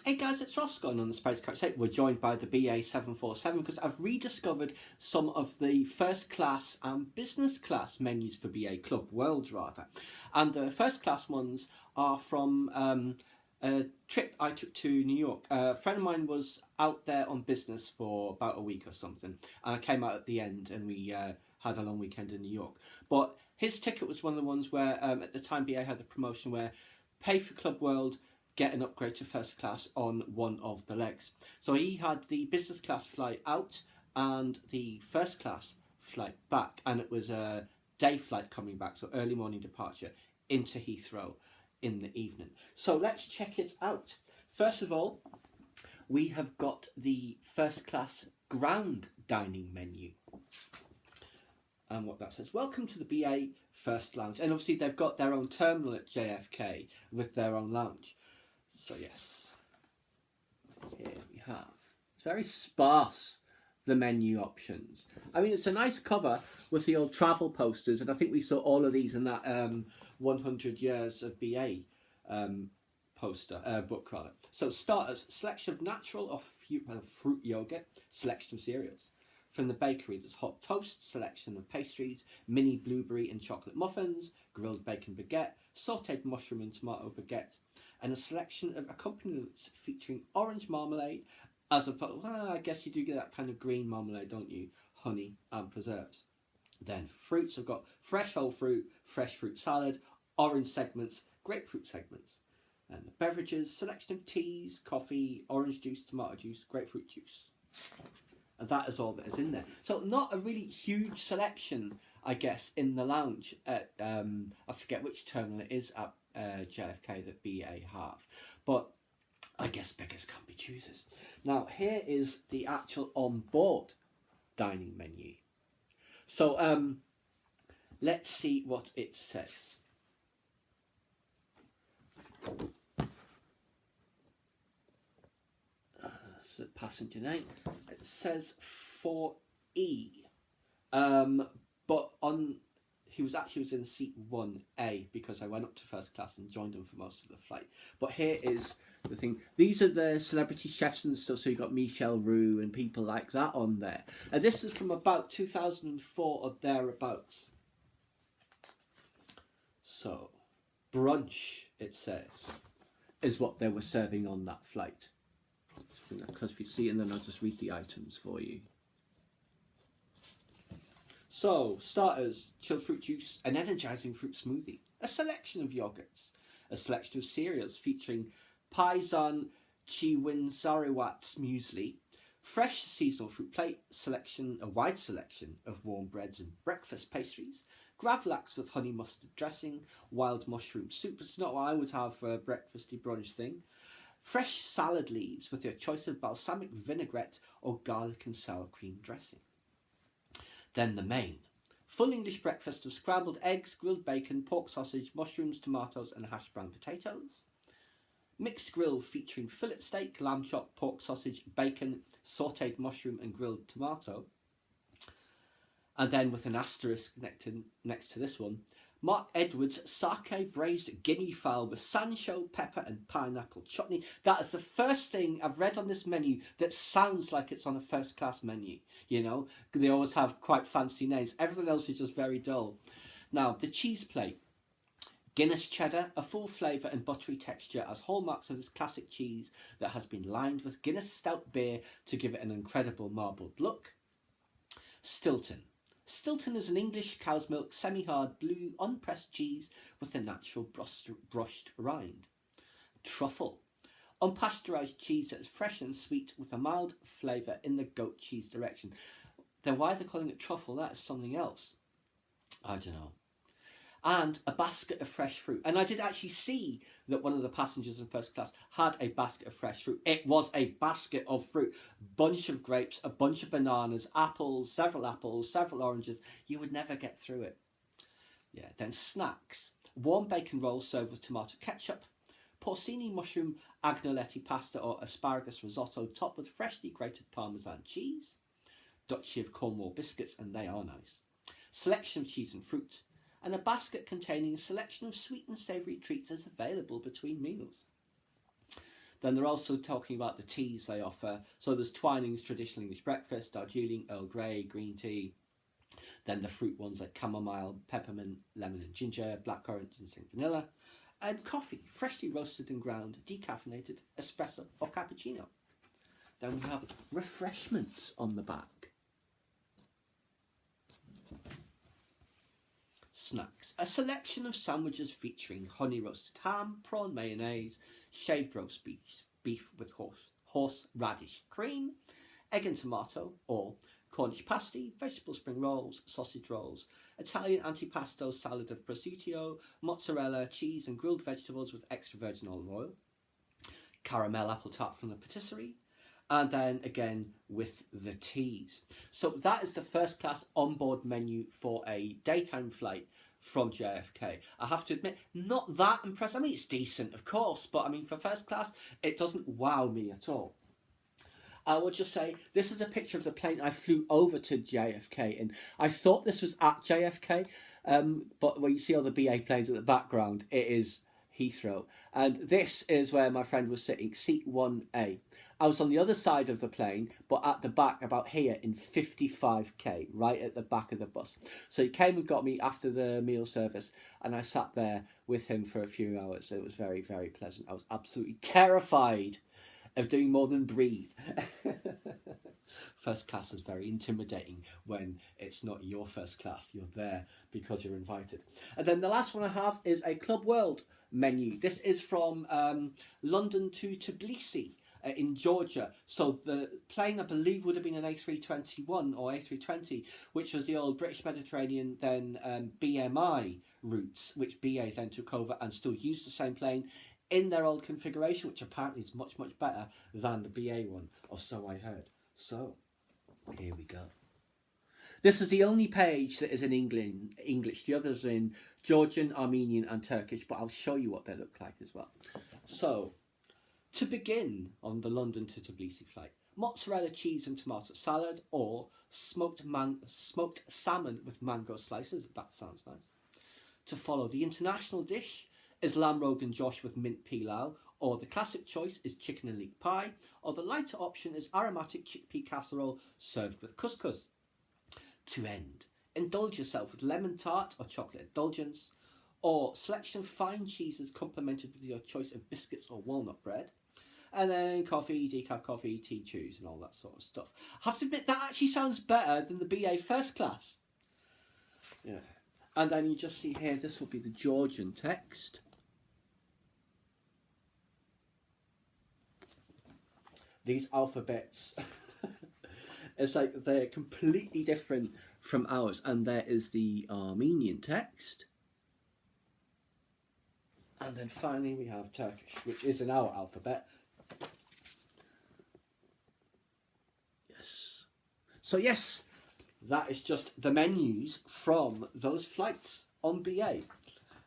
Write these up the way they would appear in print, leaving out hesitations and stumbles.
Hey guys, it's Ross going on the Space Coach 8. We're joined by the BA747 because I've rediscovered some of the first class and business class menus for BA Club World, rather. And the first class ones are from a trip I took to New York. A friend of mine was out there on business for about a week or something, and I came out at the end and we had a long weekend in New York. But his ticket was one of the ones where at the time BA had a promotion where pay for Club World, get an upgrade to first class on one of the legs. So he had the business class flight out and the first class flight back, and it was a day flight coming back, so early morning departure into Heathrow in the evening. So let's check it out. First of all, we have got the first class ground dining menu. And what that says, welcome to the BA First Lounge. And obviously they've got their own terminal at JFK with their own lounge. So yes, here we have, it's very sparse, the menu options. I mean, it's a nice cover with the old travel posters, and I think we saw all of these in that 100 Years of BA book rather. So starters, selection of natural or fruit yogurt, selection of cereals. From the bakery, there's hot toast, selection of pastries, mini blueberry and chocolate muffins, grilled bacon baguette, sautéed mushroom and tomato baguette, and a selection of accompaniments featuring orange marmalade, as opposed, well, I guess you do get that kind of green marmalade, don't you? Honey and preserves. Then fruits, I've got fresh whole fruit, fresh fruit salad, orange segments, grapefruit segments. And the beverages, selection of teas, coffee, orange juice, tomato juice, grapefruit juice. And that is all that is in there. So not a really huge selection, I guess, in the lounge at, I forget which terminal it is at JFK that BA have. But I guess beggars can't be choosers. Now, here is the actual on-board dining menu. So let's see what it says. So passenger name. It says 4E. But he was in seat 1A because I went up to first class and joined him for most of the flight. But here is the thing. These are the celebrity chefs and stuff. So you got Michel Roux and people like that on there. And this is from about 2004 or thereabouts. So brunch, it says, is what they were serving on that flight. Because if you see it, and then I'll just read the items for you. So, starters, chilled fruit juice, an energising fruit smoothie, a selection of yogurts, a selection of cereals featuring Paisan Chiwinzariwat's muesli, fresh seasonal fruit plate, a wide selection of warm breads and breakfast pastries, gravlax with honey mustard dressing, wild mushroom soup, it's not what I would have for a breakfasty brunch thing, fresh salad leaves with your choice of balsamic vinaigrette or garlic and sour cream dressing. Then the main. Full English breakfast of scrambled eggs, grilled bacon, pork sausage, mushrooms, tomatoes and hashed brown potatoes. Mixed grill featuring fillet steak, lamb chop, pork sausage, bacon, sautéed mushroom and grilled tomato. And then with an asterisk next to this one, Mark Edwards' sake braised guinea fowl with sansho, pepper and pineapple chutney. That is the first thing I've read on this menu that sounds like it's on a first class menu. You know, they always have quite fancy names. Everything else is just very dull. Now, the cheese plate. Guinness cheddar, a full flavour and buttery texture as hallmarks of this classic cheese that has been lined with Guinness stout beer to give it an incredible marbled look. Stilton. Stilton is an English cow's milk, semi-hard, blue, unpressed cheese with a natural brushed rind. Truffle. Unpasteurised cheese that is fresh and sweet with a mild flavour in the goat cheese direction. Then why they're calling it truffle, that is something else. I don't know. And a basket of fresh fruit. And I did actually see that one of the passengers in first class had a basket of fresh fruit. It was a basket of fruit. Bunch of grapes, a bunch of bananas, several oranges. You would never get through it. Yeah, then snacks. Warm bacon rolls served with tomato ketchup. Porcini mushroom agnolotti pasta or asparagus risotto topped with freshly grated Parmesan cheese. Duchy of Cornwall biscuits, and they are nice. Selection of cheese and fruit. And a basket containing a selection of sweet and savoury treats is available between meals. Then they're also talking about the teas they offer. So there's Twinings, traditional English breakfast, Darjeeling, Earl Grey, green tea. Then the fruit ones like chamomile, peppermint, lemon and ginger, blackcurrant, ginseng, vanilla. And coffee, freshly roasted and ground, decaffeinated, espresso or cappuccino. Then we have refreshments on the back. Snacks. A selection of sandwiches featuring honey roasted ham, prawn mayonnaise, shaved roast beef with horseradish cream, egg and tomato, or Cornish pasty, vegetable spring rolls, sausage rolls, Italian antipasto salad of prosciutto, mozzarella, cheese and grilled vegetables with extra virgin olive oil, caramel apple tart from the patisserie, and then again with the teas. So that is the first class onboard menu for a daytime flight from JFK. I have to admit, not that impressed. I mean, it's decent, of course, but I mean, for first class, it doesn't wow me at all. I will just say, this is a picture of the plane I flew over to JFK in. I thought this was at JFK, but when you see all the BA planes in the background, it is Heathrow. And this is where my friend was sitting, seat 1A. I was on the other side of the plane, but at the back, about here, in 55K, right at the back of the bus. So he came and got me after the meal service, and I sat there with him for a few hours. It was very, very pleasant. I was absolutely terrified of doing more than breathe. First class is very intimidating when it's not your first class. You're there because you're invited. And then the last one I have is a Club World menu. This is from London to Tbilisi in Georgia. So the plane, I believe, would have been an A321 or A320, which was the old British Mediterranean, then BMI routes, which BA then took over and still used the same plane in their old configuration, which apparently is much, much better than the BA one, or so I heard. So, here we go. This is the only page that is in English. The others are in Georgian, Armenian and Turkish, but I'll show you what they look like as well. So, to begin on the London to Tbilisi flight, mozzarella cheese and tomato salad, or smoked salmon with mango slices. That sounds nice. To follow, the international dish is lamb rogan josh with mint pilau, or the classic choice is chicken and leek pie, or the lighter option is aromatic chickpea casserole served with couscous. To end, indulge yourself with lemon tart or chocolate indulgence, or selection of fine cheeses complemented with your choice of biscuits or walnut bread, and then coffee, decaf coffee, tea chews and all that sort of stuff. I have to admit, that actually sounds better than the BA first class. Yeah. And then you just see here, this will be the Georgian text. These alphabets, it's like they're completely different from ours. And there is the Armenian text. And then finally we have Turkish, which is in our alphabet. Yes. So yes, that is just the menus from those flights on BA.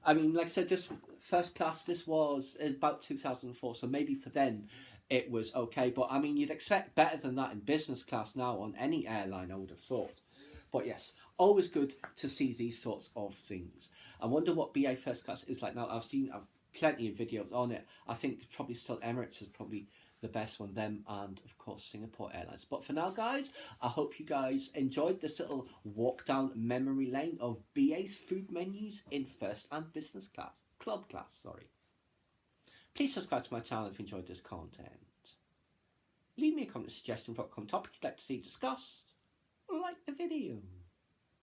I mean, like I said, this first class, this was about 2004, so maybe for then it was okay. But I mean, you'd expect better than that in business class now on any airline, I would have thought. But yes, always good to see these sorts of things. I wonder what BA first class is like now. I've seen plenty of videos on it. I think probably still Emirates is probably the best one, them and of course Singapore Airlines. But for now, guys, I hope you guys enjoyed this little walk down memory lane of BA's food menus in first and business class, club class, sorry. Please subscribe to my channel if you enjoyed this content. Leave me a comment suggestion for what topic you'd like to see discussed. Like the video.